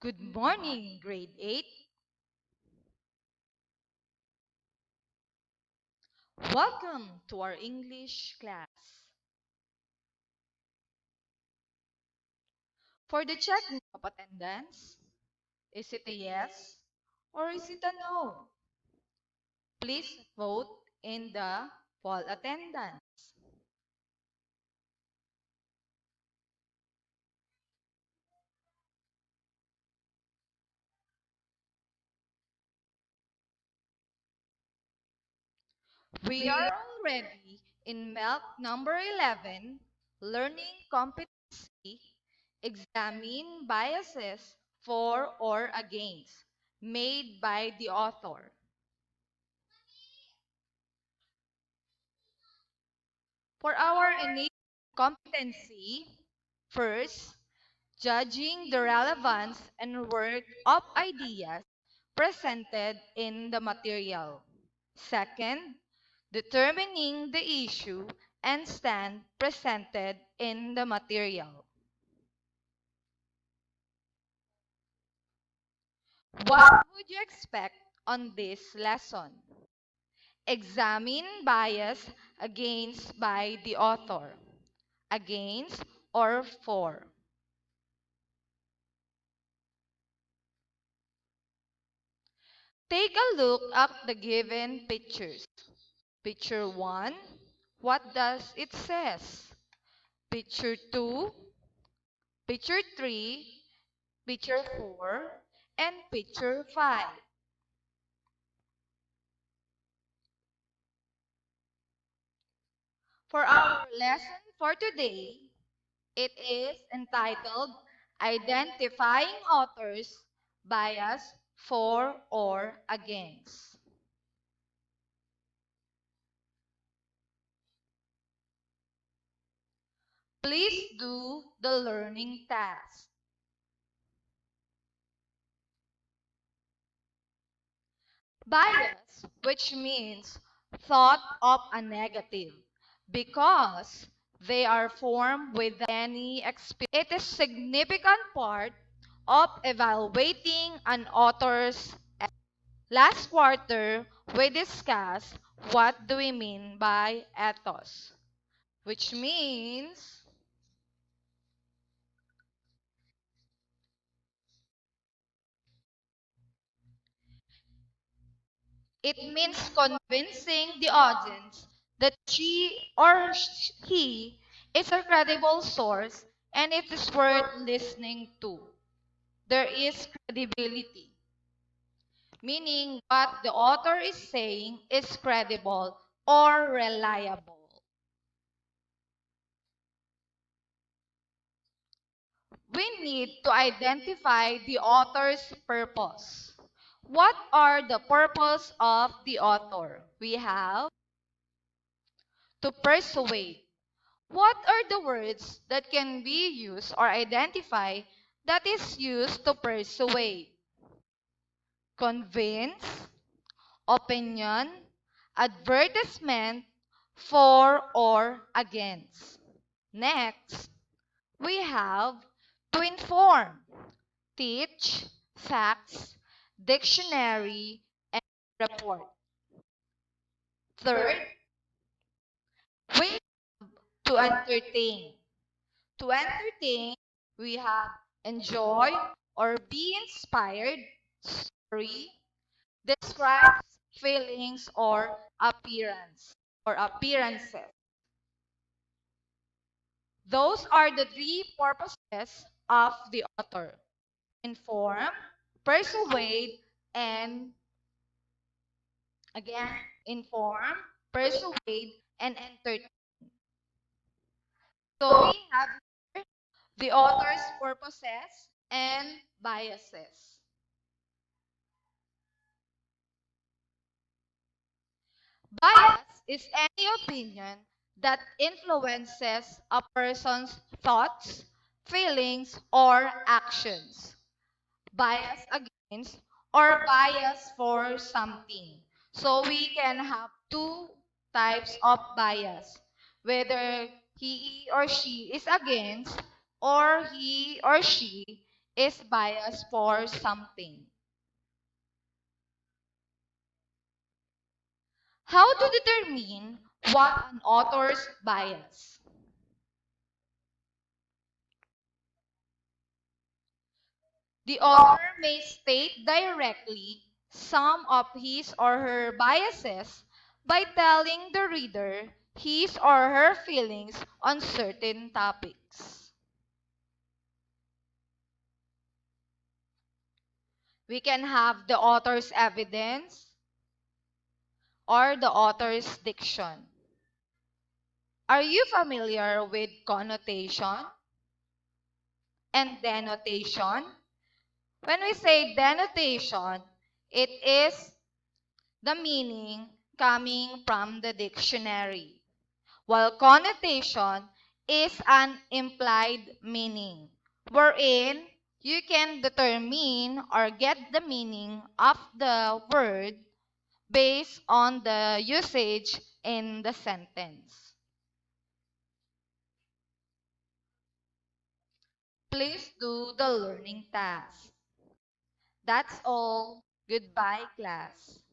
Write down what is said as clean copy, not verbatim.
Good morning, grade 8. Welcome to our English class. For the checking of attendance, is it a yes or is it a no? Please vote in the poll attendance. We are already in MELC number 11, Learning Competency, Examine Biases for or Against, made by the author. For our innate competency, first, judging the relevance and worth of ideas presented in the material. Second, determining the issue and stand presented in the material. What would you expect on this lesson? Examine bias against by the author. Against or for. Take a look at the given pictures. Picture 1, what does it says? Picture 2, picture 3, picture 4, and picture 5. For our lesson for today, it is entitled Identifying Authors, Bias, For or Against. Please do the learning task. Bias, which means thought of a negative, because they are formed without any experience. It is significant part of evaluating an author's. Last quarter, we discussed what do we mean by ethos, which means it means convincing the audience that she or he is a credible source and it is worth listening to. There is credibility, meaning what the author is saying is credible or reliable. We need to identify the author's purpose. What are the purpose of the author? We have to persuade. What are the words that can be used or identify that is used to persuade? Convince, opinion, advertisement, for or against. Next, we have to inform, teach, facts, dictionary, and report. Third, we have to entertain. To entertain, we have enjoy or be inspired, story, describes feelings or appearances. Those are the three purposes of the author. Inform, persuade, and again, inform, persuade, and entertain. So we have here the author's purposes and biases. Bias is any opinion that influences a person's thoughts, feelings, or actions. Bias against or bias for something. So we can have two types of bias, whether he or she is against or he or she is biased for something. How to determine what an author's bias? The author may state directly some of his or her biases by telling the reader his or her feelings on certain topics. We can have the author's evidence or the author's diction. Are you familiar with connotation and denotation? When we say denotation, it is the meaning coming from the dictionary, while connotation is an implied meaning, wherein you can determine or get the meaning of the word based on the usage in the sentence. Please do the learning task. That's all. Goodbye, class.